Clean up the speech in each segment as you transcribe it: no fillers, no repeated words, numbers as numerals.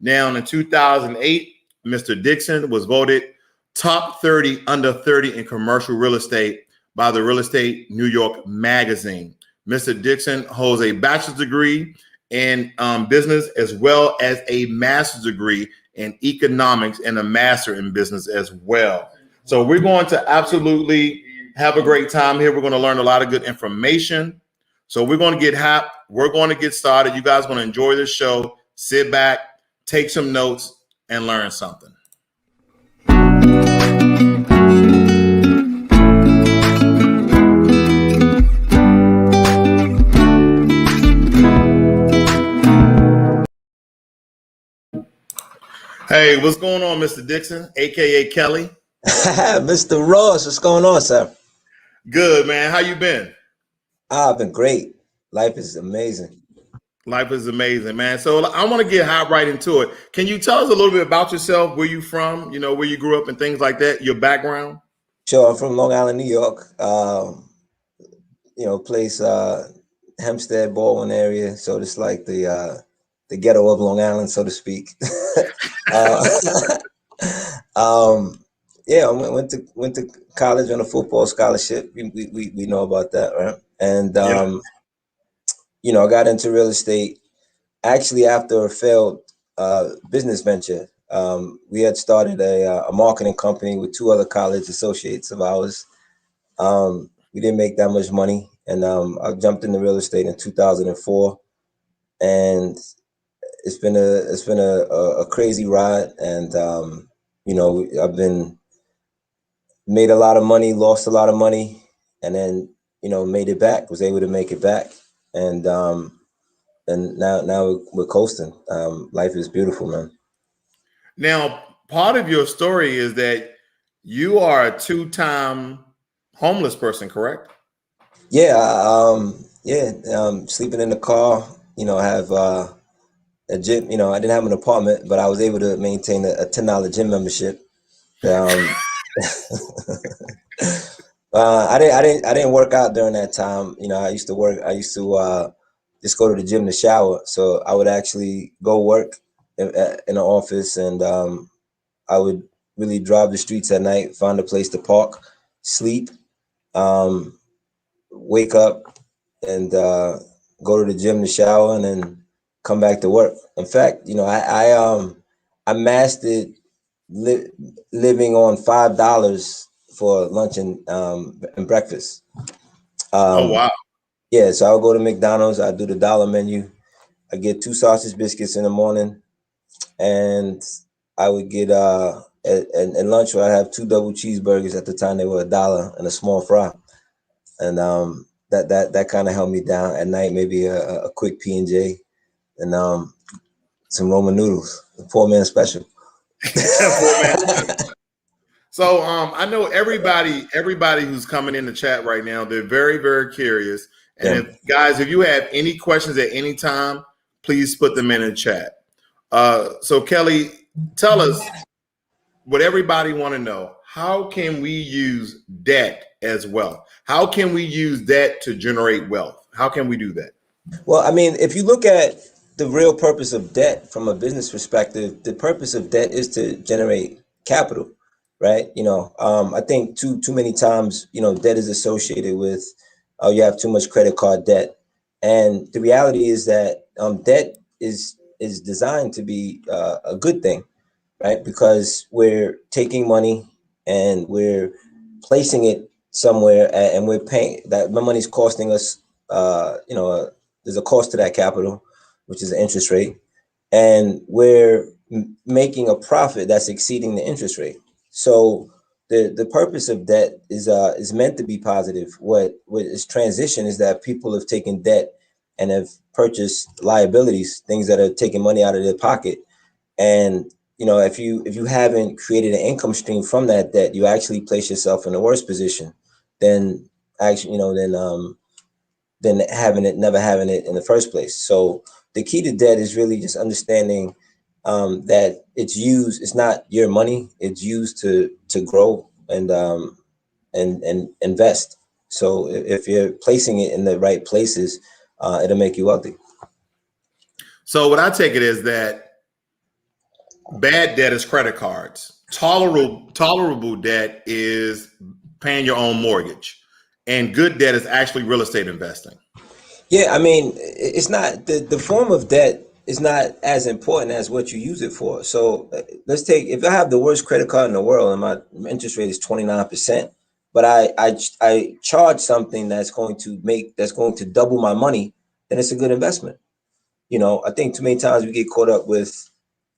Now, in 2008, Mr. Dixon was voted top 30 under 30 in commercial real estate by the Real Estate New York magazine. Mr. Dixon holds a bachelor's degree in business as well as a master's degree in economics and a master in business as well. So we're going to absolutely have a great time here. We're going to learn a lot of good information. So we're going to get hot. We're going to get started. You guys are going to enjoy this show. Sit back, take some notes, and learn something. Hey, what's going on, Mr. Dixon, aka Kelly? Mr. Ross, what's going on, sir? Good, man. How you been? I've been great. Life is amazing. Life is amazing, man. So I want to get hot right into it. Can you tell us a little bit about yourself, where you from, where you grew up and things like that, your background? Sure, I'm from Long Island, New York. Place Hempstead, Baldwin area. So it's like the ghetto of Long Island, so to speak. Yeah, I went to college on a football scholarship. We know about that, right? And I got into real estate actually after a failed business venture. We had started a marketing company with two other college associates of ours. We didn't make that much money, and I jumped into real estate in 2004, and it's been a crazy ride. And I've been made a lot of money, lost a lot of money, and then made it back. Was able to make it back, and now we're coasting. Life is beautiful, man. Now, part of your story is that you are a two-time homeless person, correct? Yeah, sleeping in the car. I have a gym. I didn't have an apartment, but I was able to maintain a $10 gym membership. I didn't work out during that time. I used to just go to the gym to shower. So I would actually go work in the office, and I would really drive the streets at night, find a place to park, sleep, wake up, and go to the gym to shower, and then come back to work. In fact, I mastered living on $5 for lunch and breakfast. Oh wow! Yeah, so I'll go to McDonald's. I do the dollar menu. I get 2 sausage biscuits in the morning, and I would get at lunch where I have 2 double cheeseburgers. At the time they were $1 and a small fry, and that kind of held me down. At night, maybe a quick P&J and some Roman noodles, a poor-man special. So I know everybody who's coming in the chat right now, they're very, very curious. And if you have any questions at any time, please put them in the chat. So Kelly, tell us what everybody want to know. How can we use debt as wealth? How can we use debt to generate wealth? How can we do that? Well, I mean, if you look at the real purpose of debt from a business perspective, the purpose of debt is to generate capital, right? I think too many times, debt is associated with, oh, you have too much credit card debt. And the reality is that debt is designed to be a good thing, right? Because we're taking money and we're placing it somewhere, and we're paying that. The money's costing us, there's a cost to that capital, which is the interest rate, and we're making a profit that's exceeding the interest rate. So the purpose of debt is meant to be positive. What is transition is that people have taken debt and have purchased liabilities, things that are taking money out of their pocket. And if you haven't created an income stream from that debt, you actually place yourself in a worse position than actually, than never having it in the first place. So the key to debt is really just understanding that it's not your money, it's used to grow and invest. So if you're placing it in the right places, it'll make you wealthy. So what I take it is that bad debt is credit cards. Tolerable debt is paying your own mortgage, and good debt is actually real estate investing. Yeah, I mean, it's not the form of debt is not as important as what you use it for. So let's take, if I have the worst credit card in the world and my interest rate is 29%, but I charge something that's going to double my money, then it's a good investment. You know, I think too many times we get caught up with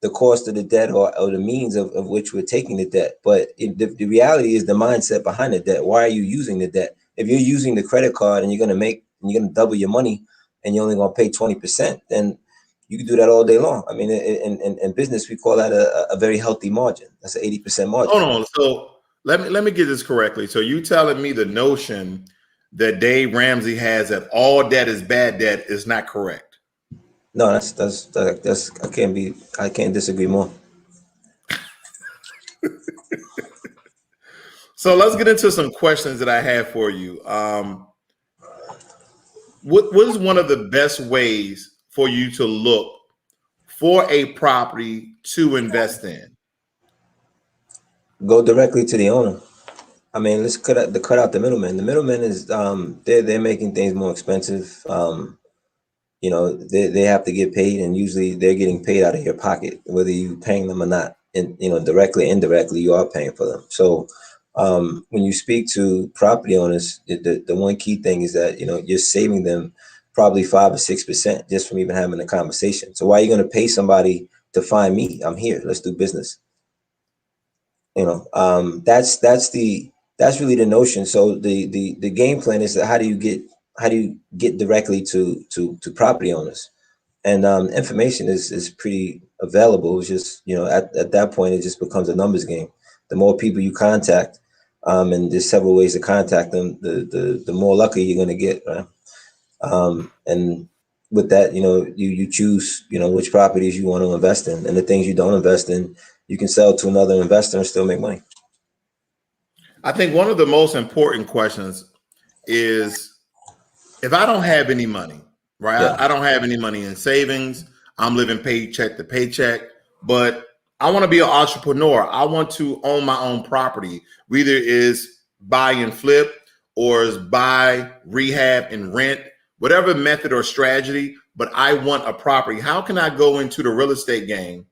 the cost of the debt or the means of which we're taking the debt. But the reality is the mindset behind the debt. Why are you using the debt? If you're using the credit card and you're going to double your money and you're only going to pay 20%, then you can do that all day long. I mean, in business, we call that a very healthy margin. That's an 80% margin. Hold on. So let me get this correctly. So you telling me the notion that Dave Ramsey has that all debt is bad debt is not correct? No, that's I can't disagree more. So let's get into some questions that I have for you. What is one of the best ways for you to look for a property to invest in? Go directly to the owner. I mean, let's cut out the middleman. The middleman is they're making things more expensive. You know, they have to get paid, and usually they're getting paid out of your pocket, whether you paying them or not. And you know, directly, indirectly, you are paying for them. So when you speak to property owners, the one key thing is that, you know, you're saving them probably 5 or 6% just from even having a conversation. So why are you going to pay somebody to find me? I'm here. Let's do business. You know, that's really the notion. So the game plan is that how do you get directly to property owners? And information is pretty available. It's just, you know, at that point it just becomes a numbers game. The more people you contact, and there's several ways to contact them, the more lucky you're going to get, right? And with that, you know, you choose, you know, which properties you want to invest in, and the things you don't invest in, you can sell to another investor and still make money. I think one of the most important questions is, if I don't have any money, right? Yeah. I don't have any money in savings. I'm living paycheck to paycheck, but I want to be an entrepreneur. I want to own my own property. Either is buy and flip, or is buy, rehab, and rent, whatever method or strategy, but I want a property. How can I go into the real estate game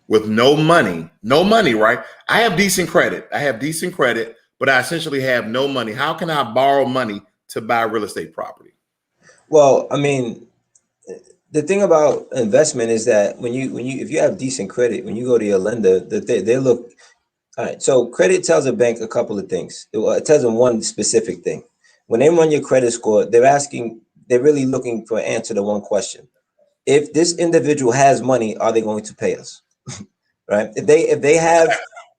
with no money, right? I have decent credit, but I essentially have no money. How can I borrow money to buy real estate property? Well, I mean, the thing about investment is that if you have decent credit, when you go to your lender, that they look. All right, so credit tells a bank a couple of things. It tells them one specific thing. When they run your credit score, they're really looking for an answer to one question. If this individual has money, are they going to pay us? Right?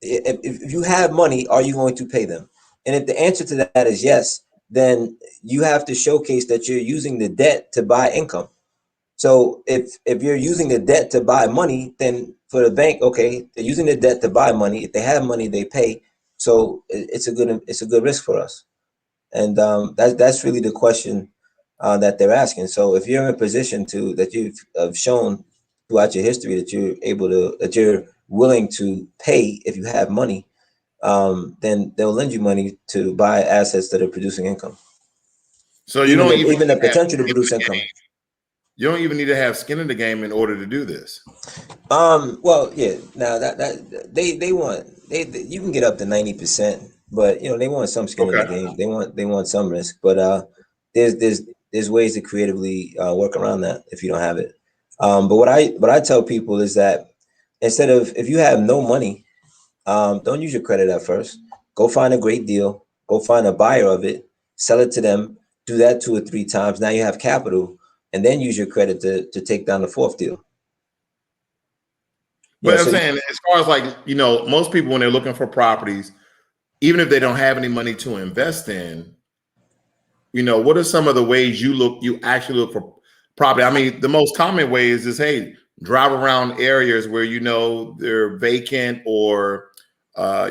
If you have money, are you going to pay them? And if the answer to that is yes, then you have to showcase that you're using the debt to buy income. So if you're using the debt to buy money, then for the bank, okay, they're using the debt to buy money. If they have money, they pay. So it's a good risk for us. And that's really the question that they're asking. So if you're in a position that you've shown throughout your history that you're willing to pay if you have money, then they'll lend you money to buy assets that are producing income. So you don't even the potential to produce income. You don't even need to have skin in the game in order to do this. Well, yeah. Now that they want you can get up to 90%, but you know they want some skin in the game. They want some risk, but there's ways to creatively work around that if you don't have it. But what I tell people is that if you have no money, don't use your credit at first. Go find a great deal. Go find a buyer of it. Sell it to them. Do that 2 or 3 times. Now you have capital. And then use your credit to take down the 4th deal. But I'm saying, as far as like, you know, most people when they're looking for properties, even if they don't have any money to invest in, you know, what are some of the ways you actually look for property? I mean, the most common way is hey, drive around areas where you know they're vacant, or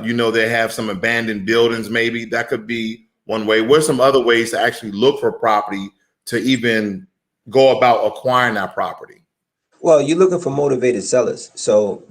you know they have some abandoned buildings. Maybe that could be one way. What are some other ways to actually look for property to even go about acquiring that property? Well, you're looking for motivated sellers. So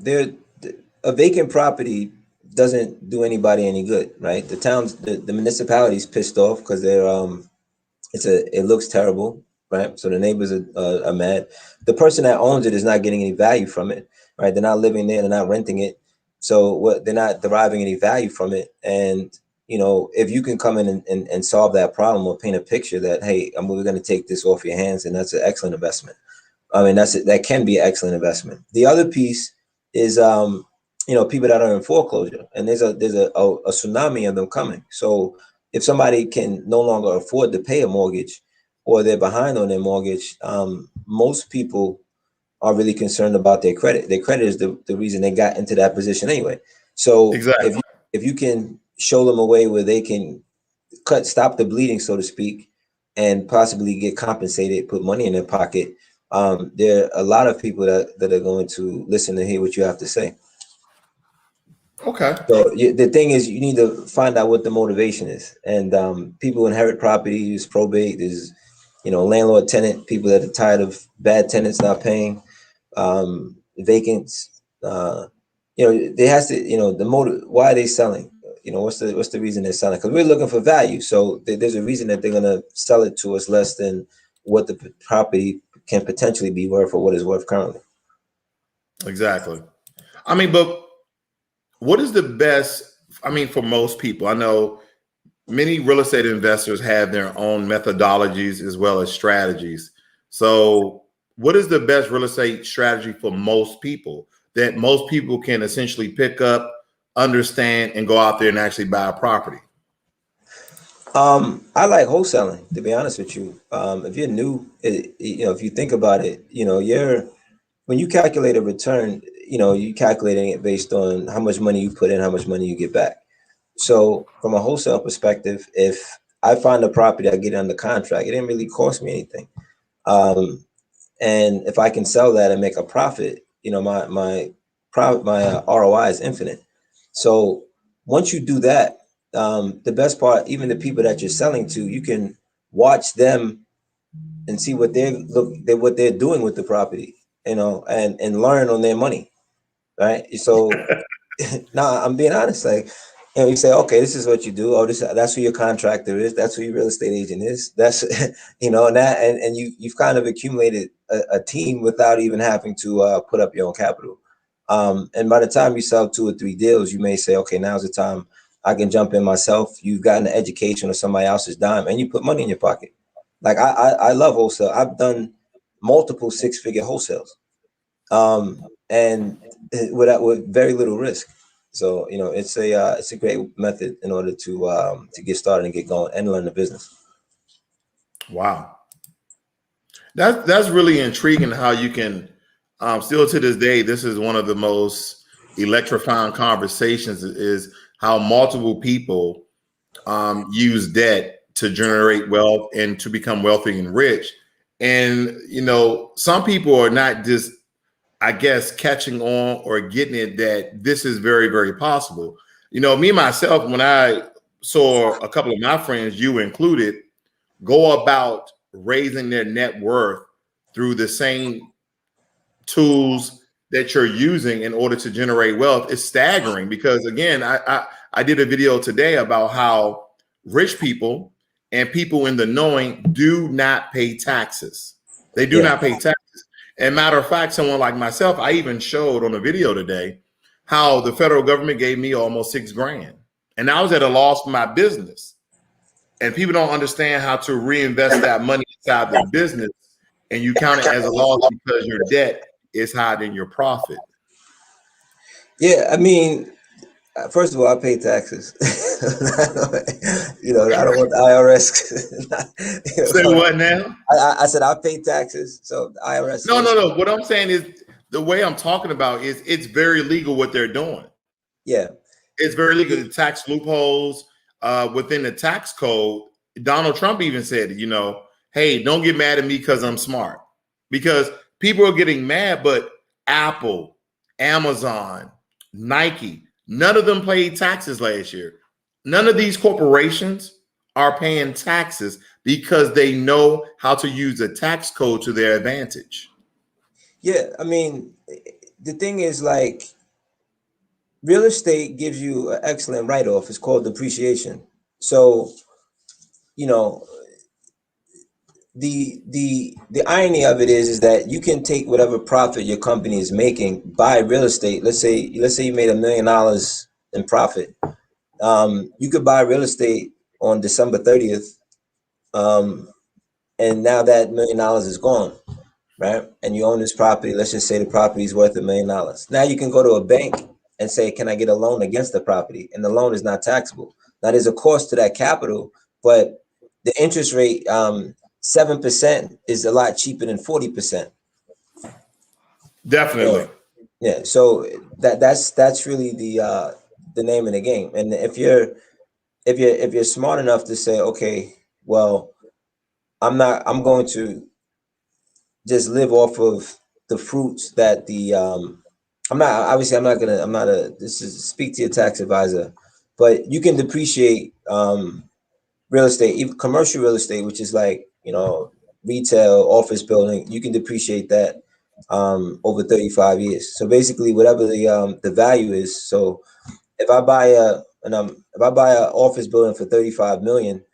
a vacant property doesn't do anybody any good, right? The municipality's pissed off because it looks terrible, right? So the neighbors are mad. The person that owns it is not getting any value from it, right? They're not living there, they're not renting it, so they're not deriving any value from it. And if you can come in and solve that problem or paint a picture that, hey, we're going to take this off your hands, and that's an excellent investment. I mean, that can be an excellent investment. The other piece is people that are in foreclosure, and there's a tsunami of them coming. So if somebody can no longer afford to pay a mortgage, or they're behind on their mortgage, most people are really concerned about their credit. Their credit is the reason they got into that position anyway. So Exactly. if you can show them a way where they can stop the bleeding, so to speak, and possibly get compensated, put money in their pocket, there are a lot of people that are going to listen to hear what you have to say. Okay. So the thing is, you need to find out what the motivation is. And people inherit properties, probate, there's landlord tenant, people that are tired of bad tenants not paying, vacants. There has to, the motive. Why are they selling? What's the reason they're selling? Because we're looking for value. So there's a reason that they're gonna sell it to us less than what the property can potentially be worth, or what it's worth currently. Exactly. I mean, but what is the best? I mean, for most people, I know many real estate investors have their own methodologies as well as strategies. So, what is the best real estate strategy for most people that most people can essentially pick up, understand, and go out there and actually buy a property? I like wholesaling, to be honest with you. If you're new, if you think about it, when you calculate a return, you're calculating it based on how much money you put in, how much money you get back. So from a wholesale perspective, if I find a property, I get it under contract, it didn't really cost me anything. And if I can sell that and make a profit, my ROI is infinite. So once you do that, the best part, even the people that you're selling to, you can watch them and see what they're doing with the property, and learn on their money, right? So now I'm being honest, like, you say, okay, this is what you do. Oh, that's who your contractor is. That's who your real estate agent is. That's and you've kind of accumulated a team without even having to put up your own capital. And by the time you sell 2 or 3 deals, you may say, okay, now's the time I can jump in myself. You've gotten an education of somebody else's dime, and you put money in your pocket. Like I love wholesale. I've done multiple 6-figure wholesales, and with very little risk. So it's a great method in order to get started and get going and learn the business. Wow, that's really intriguing. How you can still to this day, this is one of the most electrifying conversations. Is how multiple people use debt to generate wealth and to become wealthy and rich. And some people are not just, I guess, catching on or getting it that this is very, very possible. Me myself, when I saw a couple of my friends, you included, go about raising their net worth through the same tools that you're using in order to generate wealth, is staggering. Because again, I did a video today about how rich people and people in the knowing do not pay taxes. They do not pay taxes. And matter of fact, someone like myself, I even showed on a video today how the federal government gave me almost $6 grand. And I was at a loss for my business. And people don't understand how to reinvest that money inside the business. And you count it as a loss because your debt is higher than your profit. Yeah, I mean, first of all, I pay taxes. I don't want the IRS. Say what now? I said I pay taxes, so the IRS. No. What I'm saying is, the way I'm talking about is, it's very legal what they're doing. Yeah, it's very legal. The tax loopholes within the tax code. Donald Trump even said, hey, don't get mad at me because I'm smart. Because people are getting mad, but Apple, Amazon, Nike, none of them paid taxes last year. None of these corporations are paying taxes because they know how to use the tax code to their advantage. Yeah, I mean, the thing is, like, real estate gives you an excellent write-off. It's called depreciation. So, you know, the irony of it is that you can take whatever profit your company is making, buy real estate. Let's say you made $1 million in profit. You could buy real estate on December 30th, and now that $1 million is gone, right? And you own this property. Let's just say the property is worth $1 million. Now you can go to a bank and say, "Can I get a loan against the property?" And the loan is not taxable. Now there's a cost to that capital, but the interest rate, 7% is a lot cheaper than 40%. Definitely. Yeah. So that's really the name of the game. And if you're smart enough to say, okay, well, I'm going to just live off of the fruits that I'm not this is speak to your tax advisor, but you can depreciate real estate, even commercial real estate, which is like, retail, office building. You can depreciate that over 35 years. So basically whatever the value is. So if I buy an office building for 35 million,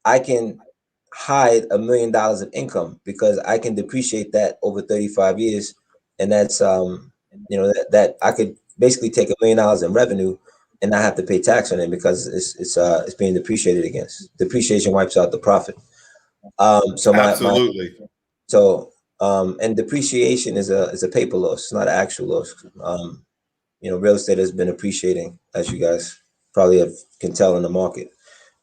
I can hide $1 million of income because I can depreciate that over 35 years. And that's that I could basically take $1 million in revenue and not have to pay tax on it because it's being depreciated against. Depreciation wipes out the profit. So Absolutely. And depreciation is a paper loss. It's not an actual loss. Real estate has been appreciating, as you guys probably can tell in the market.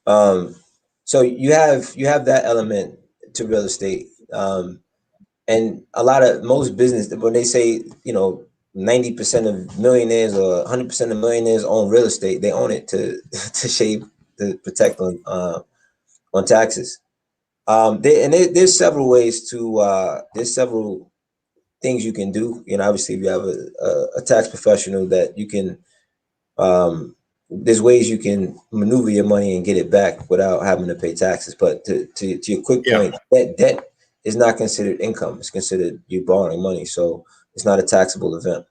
So you have that element to real estate, and most business, when they say 90% of millionaires or 100% of millionaires own real estate, they own it to to protect on taxes. There's several ways there's several things you can do. Obviously, if you have a tax professional that you can, there's ways you can maneuver your money and get it back without having to pay taxes. But to your quick point, debt is not considered income. It's considered you borrowing money. So it's not a taxable event.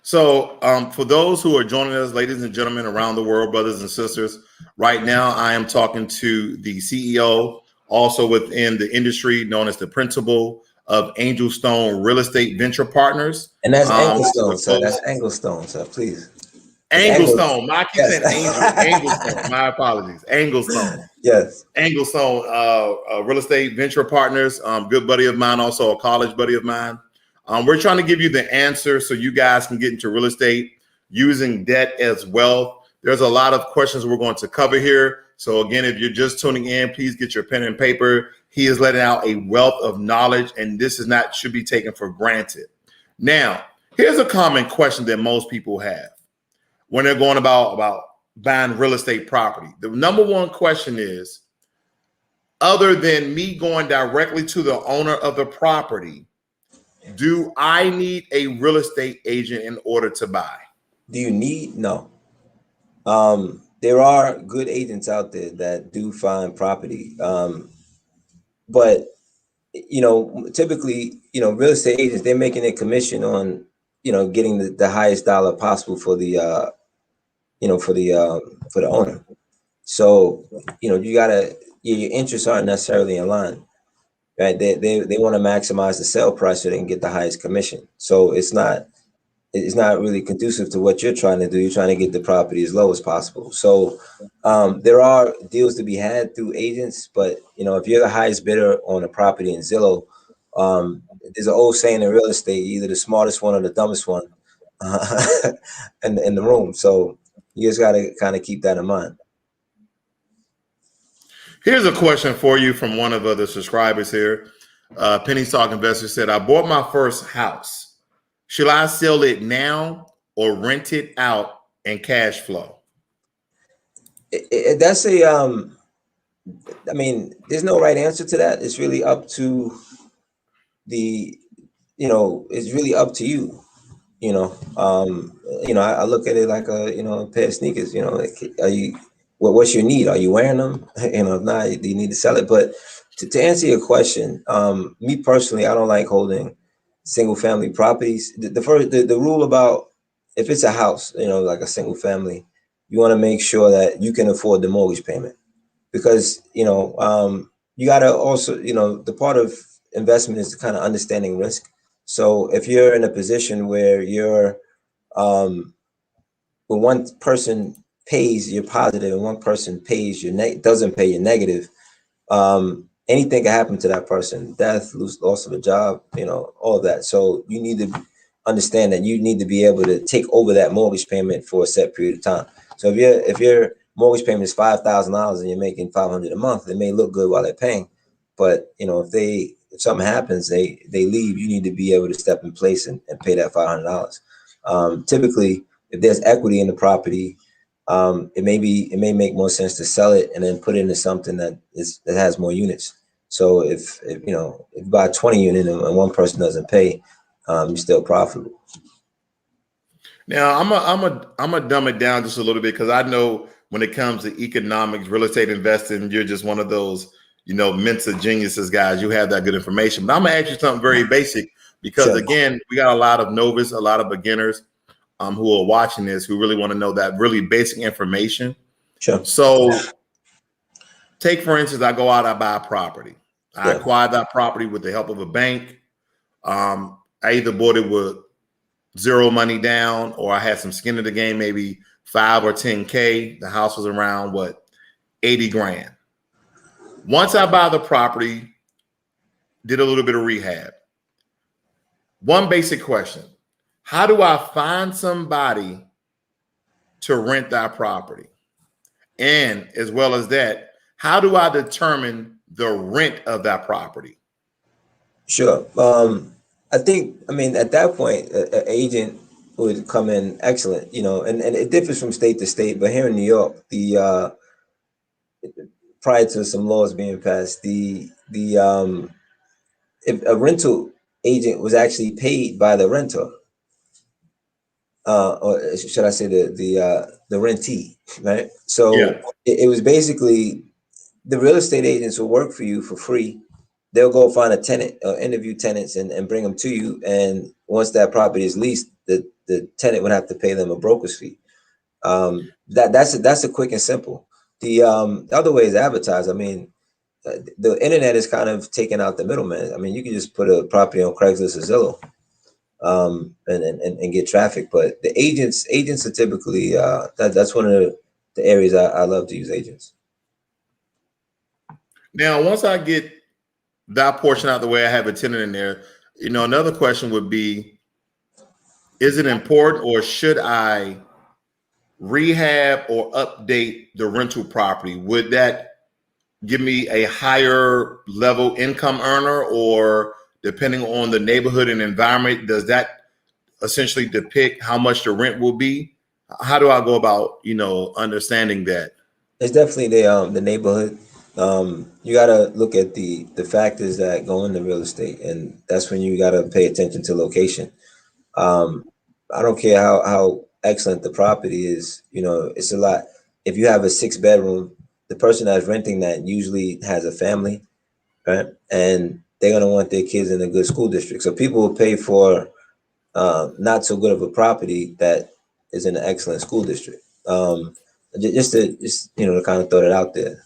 So for those who are joining us, ladies and gentlemen, around the world, brothers and sisters, right now I am talking to the CEO, also within the industry, known as the principal of Anglestone Real Estate Venture Partners. And that's Anglestone, sir. That's Anglestone, sir. Please. Anglestone. I keep saying Anglestone. My apologies. Anglestone. Yes. Anglestone Real Estate Venture Partners. Good buddy of mine, also a college buddy of mine. We're trying to give you the answer so you guys can get into real estate using debt as wealth. There's a lot of questions we're going to cover here. So again, if you're just tuning in, please get your pen and paper. He is letting out a wealth of knowledge, and this should be taken for granted. Now, here's a common question that most people have when they're going about buying real estate property. The number one question is, other than me going directly to the owner of the property, do I need a real estate agent in order to buy? Do you need? No. There are good agents out there that do find property. But typically, real estate agents, they're making a commission on, getting the highest dollar possible for the for the owner. So, your interests aren't necessarily in line. Right, they want to maximize the sale price so they can get the highest commission. So it's not really conducive to what you're trying to do. You're trying to get the property as low as possible. So there are deals to be had through agents, but if you're the highest bidder on a property in Zillow, there's an old saying in real estate: you're either the smartest one or the dumbest one in the room. So you just got to kind of keep that in mind. Here's a question for you from one of the subscribers here. Penny Stock Investor said, I bought my first house. Should I sell it now or rent it out and cash flow? That's there's no right answer to that. It's really up to it's really up to you. I look at it like a pair of sneakers. What's your need? Are you wearing them? If not, do you need to sell it? But to answer your question, me personally, I don't like holding single family properties. The rule about if it's a house, you know, like a single family, you want to make sure that you can afford the mortgage payment, because you got to also, the part of investment is kind of understanding risk. So if you're in a position where you're when one person pays, you're positive, and one person pays, doesn't pay, you're negative. Anything can happen to that person: death, loss of a job, all of that. So you need to understand that you need to be able to take over that mortgage payment for a set period of time. So if your mortgage payment is $5,000 and you're making $500 a month, it may look good while they're paying, but if something happens, they leave, you need to be able to step in place and pay that $500. Typically, if there's equity in the property, it may make more sense to sell it and then put it into something that has more units. So if you buy a 20 unit and one person doesn't pay, you're still profitable. Now I'm gonna dumb it down just a little bit, because I know when it comes to economics, real estate investing, you're just one of those mental geniuses guys. You have that good information. But I'm gonna ask you something very basic, because Sure. again, we got a lot of novice, a lot of beginners who are watching this, who really want to know that really basic information. Sure. So take, for instance, I go out, I buy a property. I Yeah. acquire that property with the help of a bank. I either bought it with zero money down, or I had some skin in the game, maybe 5 or 10K. The house was around 80 grand. Once I buy the property, did a little bit of rehab. One basic question: how do I find somebody to rent that property? And as well as that, how do I determine the rent of that property? Sure. I mean, at that point, an agent would come in excellent, and it differs from state to state, but here in New York, prior to some laws being passed, if a rental agent was actually paid by the renter, or should I say the rentee, right? So Yeah. it was basically the real estate agents will work for you for free. They'll go find a tenant, interview tenants, and bring them to you. And once that property is leased, the tenant would have to pay them a broker's fee. That's a quick and simple. The other way is advertise. I mean, the internet is kind of taking out the middleman. I mean, you can just put a property on Craigslist or Zillow, and get traffic. But the agents are typically that's one of the areas I love to use agents. Now, once I get that portion out of the way, I have a tenant in there. Another question would be: is it important, or should I rehab or update the rental property? Would that give me a higher level income earner, or depending on the neighborhood and environment, does that essentially depict how much the rent will be? How do I go about, understanding that? It's definitely the neighborhood. You got to look at the factors that go into real estate, and that's when you got to pay attention to location. I don't care how excellent the property is. It's a lot. If you have a 6 bedroom, the person that's renting that usually has a family, right? And they're gonna want their kids in a good school district. So people will pay for not so good of a property that is in an excellent school district. Just to kind of throw that out there.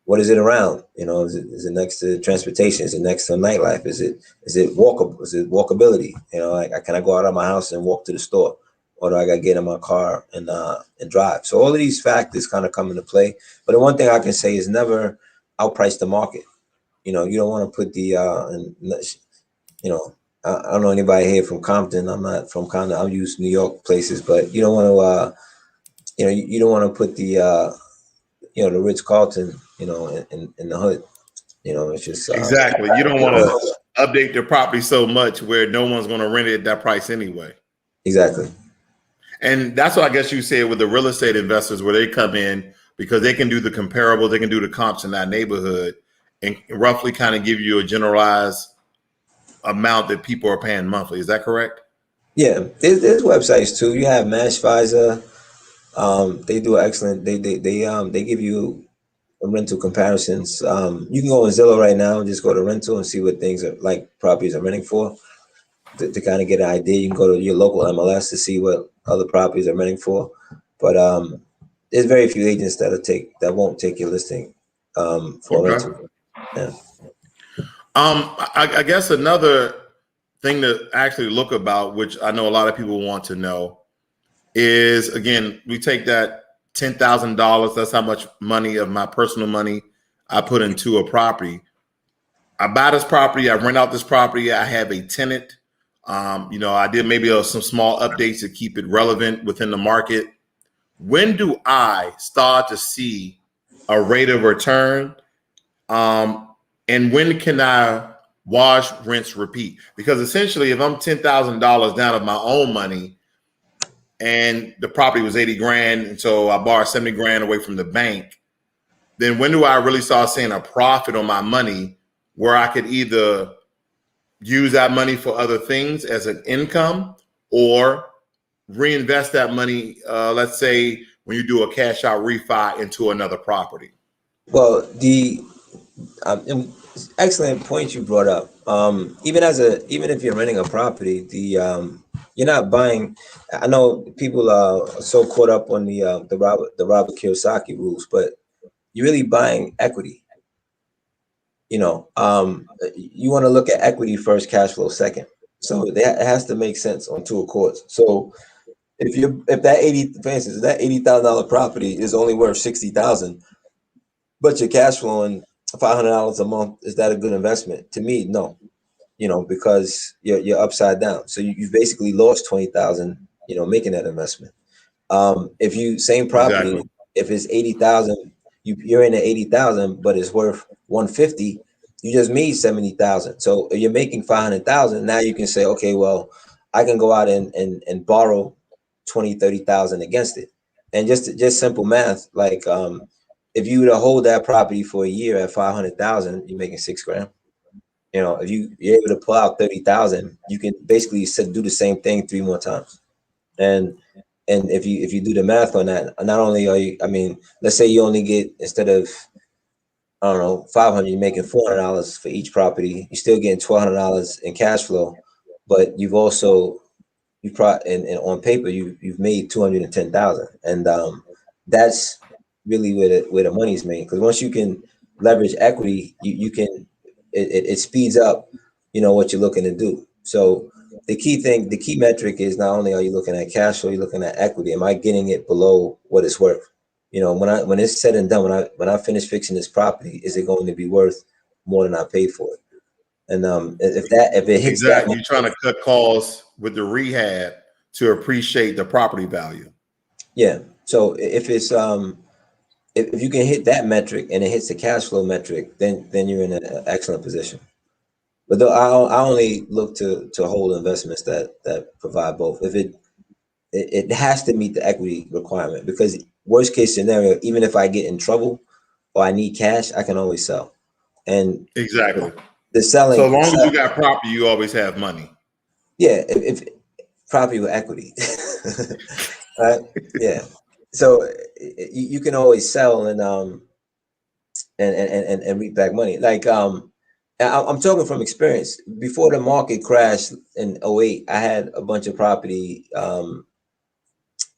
What is it around? Is it next to transportation? Is it next to nightlife? Is it walkable? Is it walkability? Like, can I go out of my house and walk to the store, or do I got to get in my car and drive? So all of these factors kind of come into play. But the one thing I can say is never outprice the market. You don't want to put I don't know anybody here from Compton. I'm not from Compton. I'll use New York places, but you don't want to, you don't want to put the Ritz Carlton, in the hood. It's just Exactly. You don't want to update the property so much where no one's going to rent it at that price anyway. Exactly. And that's what I guess you said with the real estate investors, where they come in because they can do the comparables, they can do the comps in that neighborhood, and roughly kind of give you a generalized amount that people are paying monthly. Is that correct? Yeah, there's websites too. You have Mashvisor. They do excellent. They give you rental comparisons. You can go on Zillow right now and just go to rental and see what things are like properties are renting for. to kind of get an idea. You can go to your local MLS to see what other properties are renting for, but there's very few agents that won't take your listing for a Okay. rental. Yeah. I guess another thing to actually look about, which I know a lot of people want to know, is again, we take that $10,000. That's how much money of my personal money I put into a property. I buy this property, I rent out this property, I have a tenant. I did maybe some small updates to keep it relevant within the market. When do I start to see a rate of return? And when can I wash, rinse, repeat? Because essentially, if I'm $10,000 down of my own money and the property was 80 grand, and so I borrowed 70 grand away from the bank, then when do I really start seeing a profit on my money where I could either use that money for other things as an income or reinvest that money, let's say when you do a cash out refi into another property? Well, the excellent point you brought up. Even if you're renting a property, you're not buying. I know people are so caught up on the Robert Kiyosaki rules, but you're really buying equity. You want to look at equity first, cash flow second. So it has to make sense on two accords. So if that 80, for instance, that $80,000 property is only worth 60,000, but you're cash flowing $500 a month, is that a good investment? To me, no. Because you're upside down. So you've basically lost 20,000. Making that investment. If you same property, Exactly. if it's 80,000, you're in the 80,000, but it's worth 150. You just made 70,000. So if you're making 500,000, now you can say, okay, well, I can go out and borrow 20, 30,000 against it. And just simple math, like if you were to hold that property for a year at 500,000, you're making $6,000. If you're able to pull out 30,000, you can basically do the same thing 3 more times. And if you do the math on that, not only are you, let's say you only get, instead of, I don't know, 500, you're making $400 for each property. You're still getting $1,200 in cash flow, but you've also, and on paper, you've made 210,000, and that's really where the money's made. Because once you can leverage equity, you can, it speeds up, what you're looking to do. So the key metric is not only are you looking at cash flow, you're looking at equity. Am I getting it below what it's worth? When it's said and done, when I finish fixing this property, is it going to be worth more than I paid for it? And if it hits that, Exactly. You're trying to cut costs with the rehab to appreciate the property value. yeah. So if it's if you can hit that metric and it hits the cash flow metric, then you're in an excellent position. But though I only look to hold investments that provide both. If it has to meet the equity requirement, because worst case scenario, even if I get in trouble or I need cash, I can always sell. And Exactly. the So selling, as long as you got property, you always have money. yeah, if property with equity, right? Yeah. So you can always sell and reap back money. Like I'm talking from experience. Before the market crashed in '08, I had a bunch of property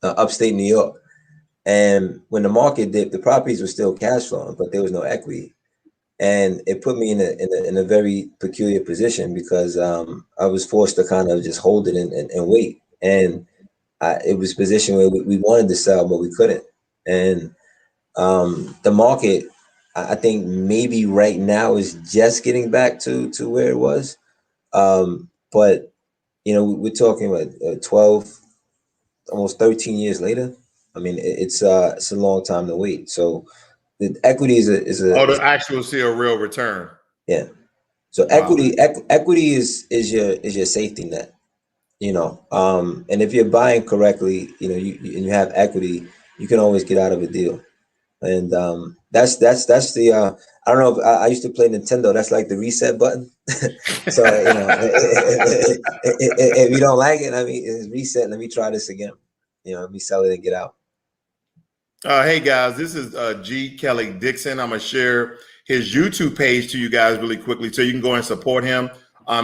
upstate New York. And when the market dipped, the properties were still cash flowing, but there was no equity. And it put me in a very peculiar position, because I was forced to kind of just hold it and wait. And it was a position where we wanted to sell, but we couldn't. And the market, I think maybe right now is just getting back to where it was. But we're talking about 12, almost 13 years later. It's a long time to wait. So the equity is To actually see a real return. yeah. So Wow. equity is your safety net. And if you're buying correctly, and you have equity, you can always get out of a deal. And that's the I don't know if I used to play Nintendo. That's like the reset button. So if you don't like it, it's reset. Let me try this again. Let me sell it and get out. Hey guys, this is G. Kelly Dixon. I'm gonna share his YouTube page to you guys really quickly, so you can go and support him.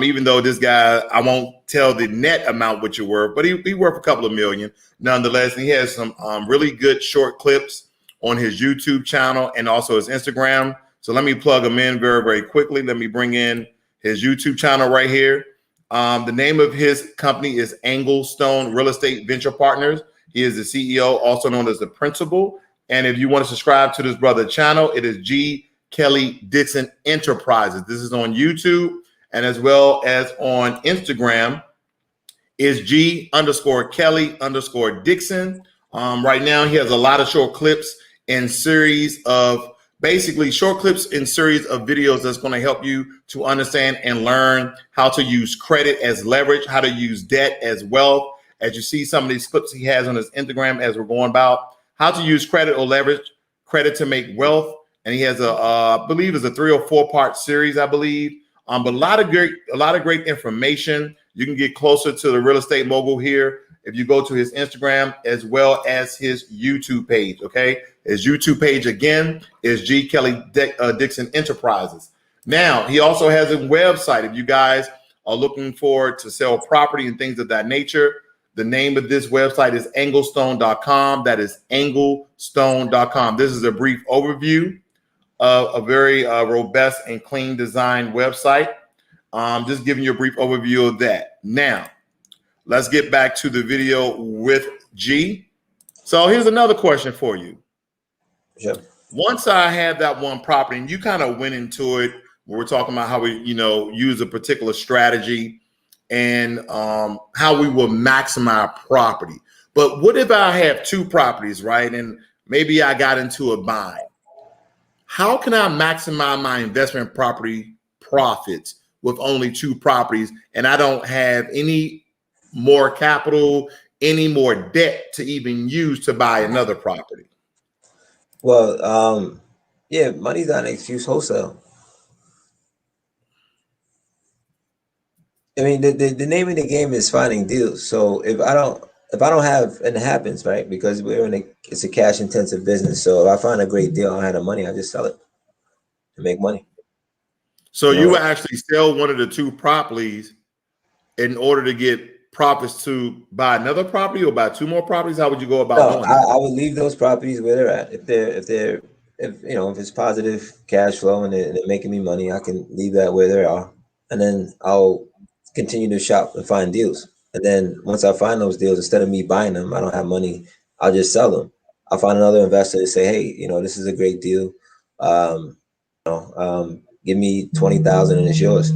Even though this guy, I won't tell the net amount what you're worth, but he worth a couple of million nonetheless. And he has some really good short clips on his YouTube channel and also his Instagram. So let me plug him in very, very quickly. Let me bring in his YouTube channel right here. The name of his company is Anglestone Real Estate Venture Partners. He is the CEO, also known as the principal. And if you want to subscribe to this brother channel, it is G. Kelly Dixon Enterprises. This is on YouTube and as well as on Instagram is G_Kelly_Dixon. Right now, he has a lot of short clips and series of basically short clips in series of videos that's going to help you to understand and learn how to use credit as leverage, how to use debt as wealth. As you see some of these clips he has on his Instagram as we're going about how to use credit or leverage credit to make wealth. And he has I believe it's a 3 or 4 part series, I believe. But a lot of great information. You can get closer to the real estate mogul here if you go to his Instagram as well as his YouTube page. Okay, his YouTube page again is G. Kelly Dixon Enterprises. Now he also has a website. If you guys are looking for to sell property and things of that nature, the name of this website is Anglestone.com. That is Anglestone.com. This is a brief overview of a very robust and clean design website. Just giving you a brief overview of that. Now, let's get back to the video with G. So here's another question for you. Sure. Once I had that one property, and you kind of went into it, we're talking about how we, use a particular strategy and how we will maximize property. But what if I have 2 properties, right? And maybe I got into a bind. How can I maximize my investment property profits with only 2 properties and I don't have any more capital, any more debt to even use to buy another property? Well, yeah, money's not an excuse wholesale. I mean, the name of the game is finding deals. So if I don't have, and it happens, right? Because it's a cash intensive business. So if I find a great deal, I don't have the money, I just sell it to make money. So you would actually sell one of the 2 properties in order to get profits to buy another property or buy 2 more properties? How would you go about doing that? I would leave those properties where they're at. If it's positive cash flow and they're making me money, I can leave that where they are, and then I'll continue to shop and find deals. And then once I find those deals, instead of me buying them, I don't have money, I'll just sell them. I'll find another investor to say, hey, this is a great deal. Give me 20,000 and it's yours.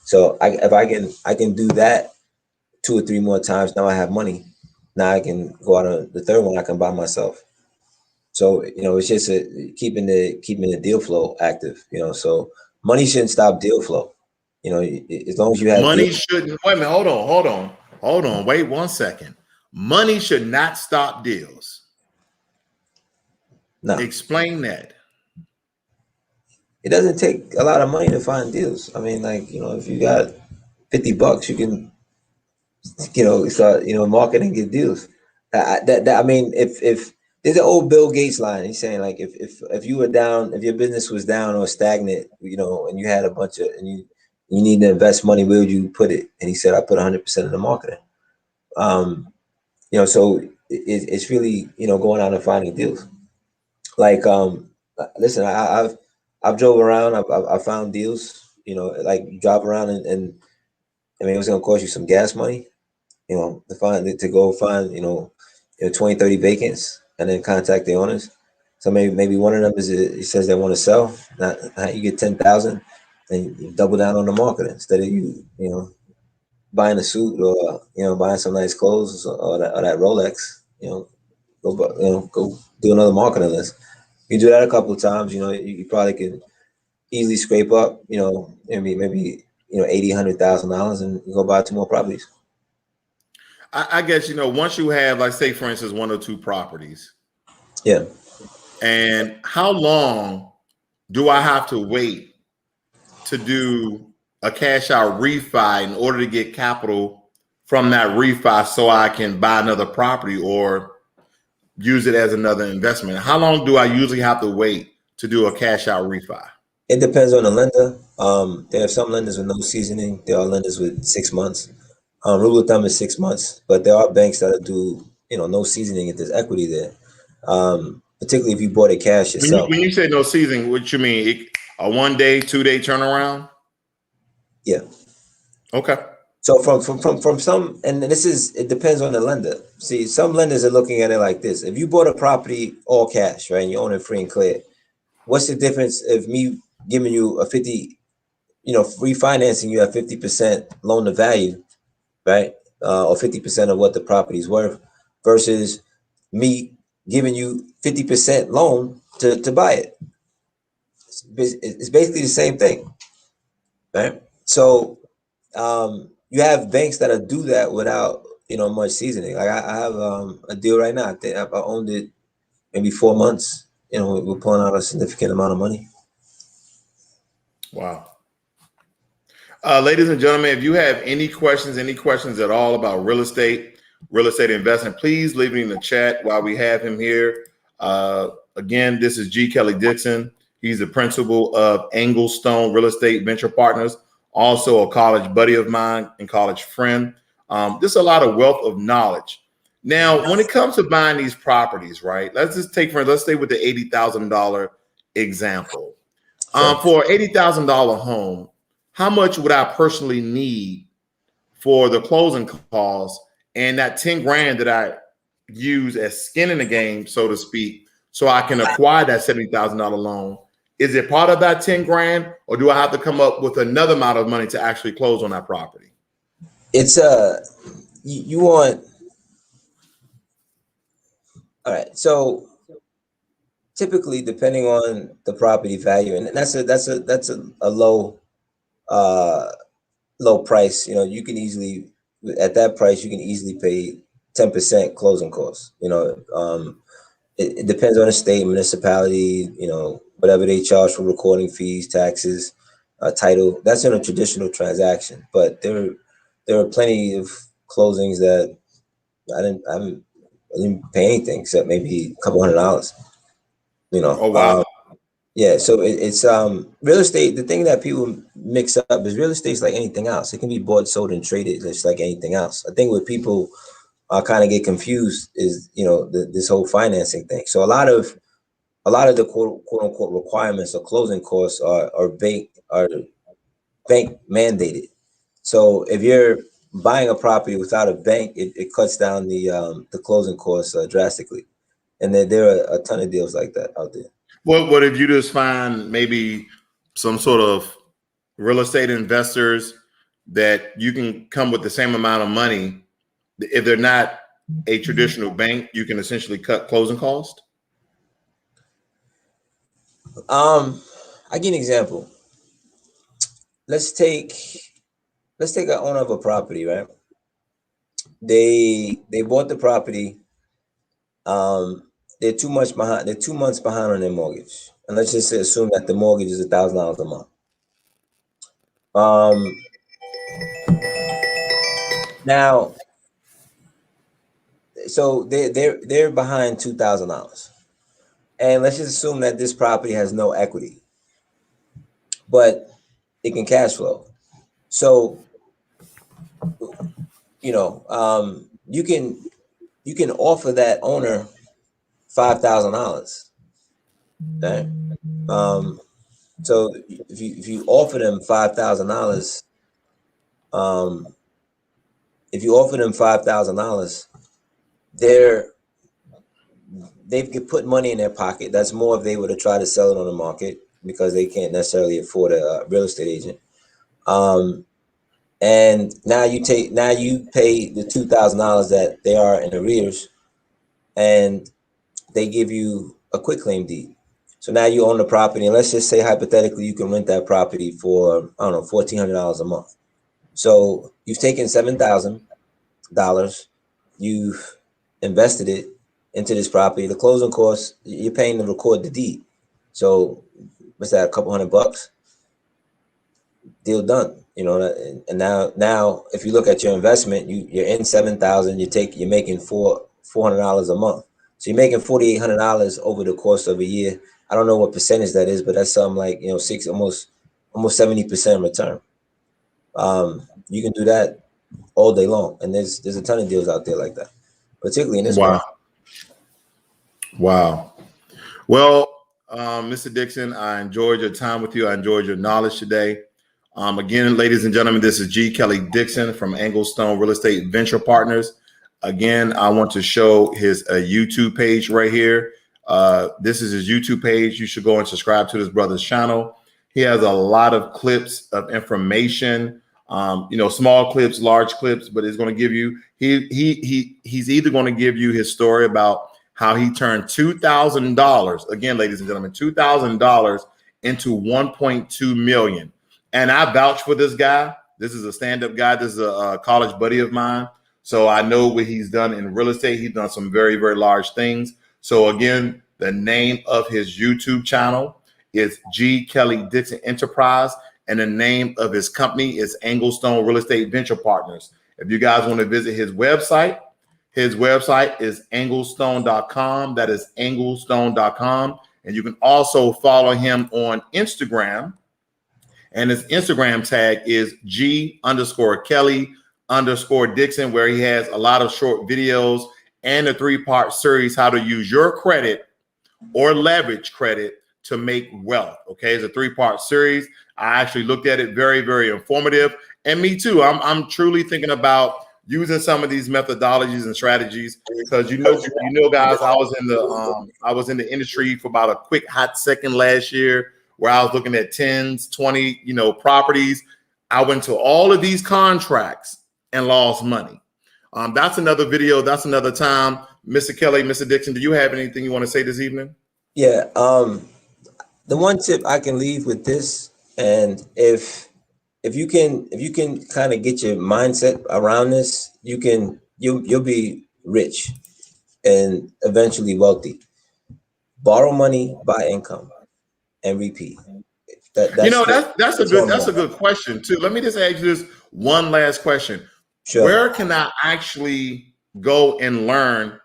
So if I can do that 2 or 3 more times, now I have money. Now I can go out on the 3rd one, I can buy myself. So, it's just keeping the deal flow active, so money shouldn't stop deal flow. As long as you have money shouldn't. Wait a minute. Hold on. Wait 1 second. Money should not stop deals. No. Explain that. It doesn't take a lot of money to find deals. I mean, if you got $50, you can, start, market and get deals. I mean, if there's an old Bill Gates line, he's saying if you were down, if your business was down or stagnant, and you had a bunch of, and you need to invest money, where would you put it? And he said, I put 100% in the marketing. So it's really, going out and finding deals. Listen, I've drove around, I've found deals, you drive around and I mean, it was going to cost you some gas money, to go find, 20, 30 vacants and then contact the owners. So maybe one of them he says they want to sell. Now you get 10,000 and you double down on the marketing instead of you buying a suit or buying some nice clothes or that Rolex. Go do another marketing list. You do that a couple of times, you probably can easily scrape up, maybe $80,000, $100,000 and you go buy 2 more properties. I guess, once you have, like, say, for instance, 1 or 2 properties. Yeah. And how long do I have to wait to do a cash out refi in order to get capital from that refi so I can buy another property or use it as another investment? How long do I usually have to wait to do a cash out refi? It depends on the lender. There are some lenders with no seasoning. There are lenders with 6 months. Rule of thumb is 6 months, but there are banks that do, no seasoning if there's equity there. Particularly if you bought it cash yourself. When you say no seasoning, what you mean? A 1 day, 2 day turnaround? Yeah. Okay. So from some, and it depends on the lender. See, some lenders are looking at it like this: if you bought a property all cash, right, and you own it free and clear, what's the difference if me giving you a 50, refinancing you at 50% loan to value, right, or 50% of what the property's worth, versus me giving you 50% loan to buy it? It's basically the same thing, right? So you have banks that'll do that without much seasoning. Like I have a deal right now. I think I owned it maybe 4 months. We're pulling out a significant amount of money. Wow. Ladies and gentlemen, if you have any questions at all about real estate investment, please leave it in the chat while we have him here. Again, this is G. Kelly Dixon. He's the principal of Anglestone Real Estate Venture Partners, also a college buddy of mine and college friend. Just a lot of wealth of knowledge. Now, when it comes to buying these properties, right? Let's stay with the $80,000 example. For an $80,000 home, how much would I personally need for the closing costs and that 10 grand that I use as skin in the game, so to speak, so I can acquire that $70,000 loan? Is it part of that 10 grand, or do I have to come up with another amount of money to actually close on that property? It's you want, all right. So typically, depending on the property value, and that's a low price. You can easily, at that price, you can easily pay 10% closing costs. It depends on the state, municipality, whatever they charge for recording fees, taxes, title. That's in a traditional transaction. But there are plenty of closings that I didn't pay anything except maybe a couple $100. Oh wow. Yeah, so it's real estate. The thing that people mix up is real estate's like anything else. It can be bought, sold, and traded just like anything else. I think what people kind of get confused is this whole financing thing. So a lot of the quote unquote requirements or closing costs are bank mandated. So if you're buying a property without a bank, it cuts down the closing costs drastically. And there are a ton of deals like that out there. What if you just find maybe some sort of real estate investors that you can come with the same amount of money? If they're not a traditional bank, you can essentially cut closing costs? I give an example. Let's take an owner of a property, right? They bought the property. They're 2 months behind on their mortgage. And let's just assume that the mortgage is $1,000 a month. Now, so they're behind $2,000. And let's just assume that this property has no equity, but it can cash flow. So, you can offer that owner $5,000. Okay. So if you offer them $5,000, they could put money in their pocket. That's more if they were to try to sell it on the market because they can't necessarily afford a real estate agent. And now you pay the $2,000 that they are in arrears, and they give you a quitclaim deed. So now you own the property, and let's just say hypothetically you can rent that property for $1,400 a month. So you've taken $7,000, you've invested it into this property. The closing costs, you're paying to record the deed. So what's that, a couple $100? Deal done. And now if you look at your investment, you're in $7,000. You're making $400 a month. So you're making $4,800 over the course of a year. I don't know what percentage that is, but that's something like almost almost 70% return. You can do that all day long, and there's a ton of deals out there like that, particularly in this market. Wow. Well, Mr. Dixon, I enjoyed your time with you. I enjoyed your knowledge today. Again, ladies and gentlemen, this is G. Kelly Dixon from Anglestone Real Estate Venture Partners. Again, I want to show his YouTube page right here. This is his YouTube page. You should go and subscribe to this brother's channel. He has a lot of clips of information, small clips, large clips, but it's going to give you, he's either going to give you his story about how he turned $2,000, again, ladies and gentlemen, $2,000 into 1.2 million. And I vouch for this guy. This is a stand-up guy. This is a college buddy of mine. So I know what he's done in real estate. He's done some very, very large things. So again, the name of his YouTube channel is G. Kelly Dixon Enterprise. And the name of his company is Anglestone Real Estate Venture Partners. If you guys want to visit his website is anglestone.com. That is anglestone.com. And you can also follow him on Instagram. And his Instagram tag is G_Kelly_Dixon, where he has a lot of short videos and a 3-part series, how to use your credit or leverage credit to make wealth. Okay, it's a 3-part series. I actually looked at it, very, very informative. And me too. I'm truly thinking about using some of these methodologies and strategies because you know, guys, I was in the industry for about a quick hot second last year, where I was looking at 10s, 20, properties. I went to all of these contracts and lost money. That's another video. That's another time. Mr. Kelly, Mr. Dixon, do you have anything you want to say this evening? Yeah. The one tip I can leave with this, and if you can kind of get your mindset around this, you'll be rich and eventually wealthy. Borrow money, buy income, and repeat. That's a good question too. Let me just ask you this one last question. Sure. Where can I actually go and learn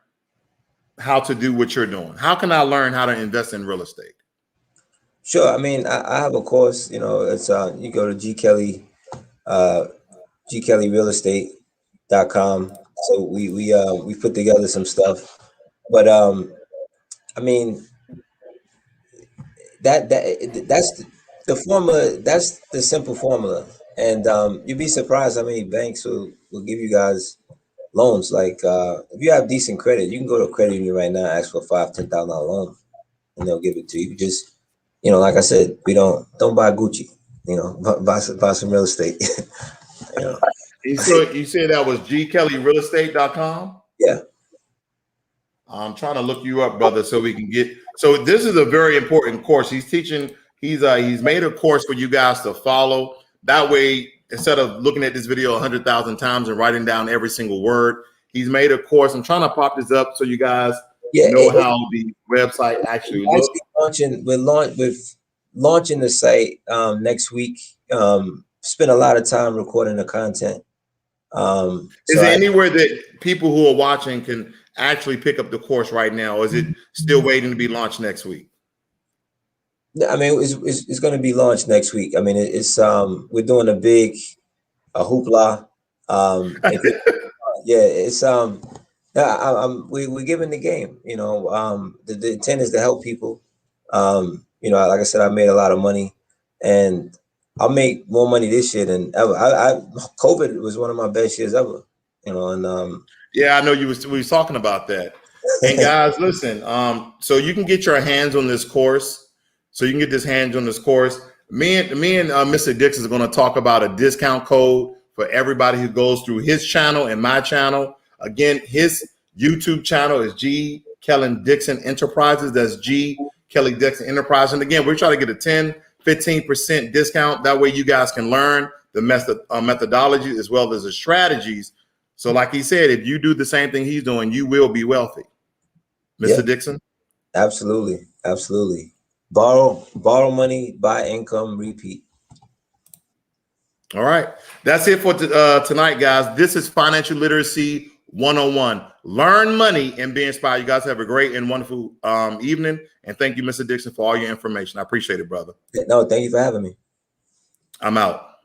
how to do what you're doing? How can I learn how to invest in real estate? Sure. I mean, I have a course, it's you go to gkellyrealestate.com. So we put together some stuff. But I mean, that's the formula, that's the simple formula. And you'd be surprised how many banks will give you guys loans. Like if you have decent credit, you can go to a credit union right now, ask for $5,000-$10,000 loan, and they'll give it to you. Just, like I said, don't buy Gucci, buy some real estate. You said that was gkellyrealestate.com? Yeah. I'm trying to look you up, brother, so we can get. So this is a very important course. He's teaching. He's made a course for you guys to follow. That way, instead of looking at this video 100,000 times and writing down every single word, he's made a course. I'm trying to pop this up so you guys know how the website actually looks. We're launching the site next week. Spent a lot of time recording the content. Is there anywhere that people who are watching can actually pick up the course right now, or is it still waiting to be launched next week? I mean, it's going to be launched next week. I mean, it's we're doing a hoopla. We're giving the game. The intent is to help people. Like I said, I made a lot of money, and I'll make more money this year than ever. COVID was one of my best years ever. Yeah, I know we was talking about that. And guys, listen. So you can get your hands on this course. Me and Mr. Dixon is going to talk about a discount code for everybody who goes through his channel and my channel. Again, his YouTube channel is G. Kelly Dixon Enterprises. That's G. Kelly Dixon Enterprise. And again, we're trying to get a 10-15% discount. That way you guys can learn the methodology as well as the strategies. So like he said, if you do the same thing he's doing, you will be wealthy. Mr. Dixon? Absolutely. Absolutely. Borrow money, buy income, repeat. All right. That's it for tonight, guys. This is Financial Literacy 101. Learn money and be inspired. You guys have a great and wonderful evening. And thank you, Mr. Dixon, for all your information. I appreciate it, brother. No, thank you for having me. I'm out.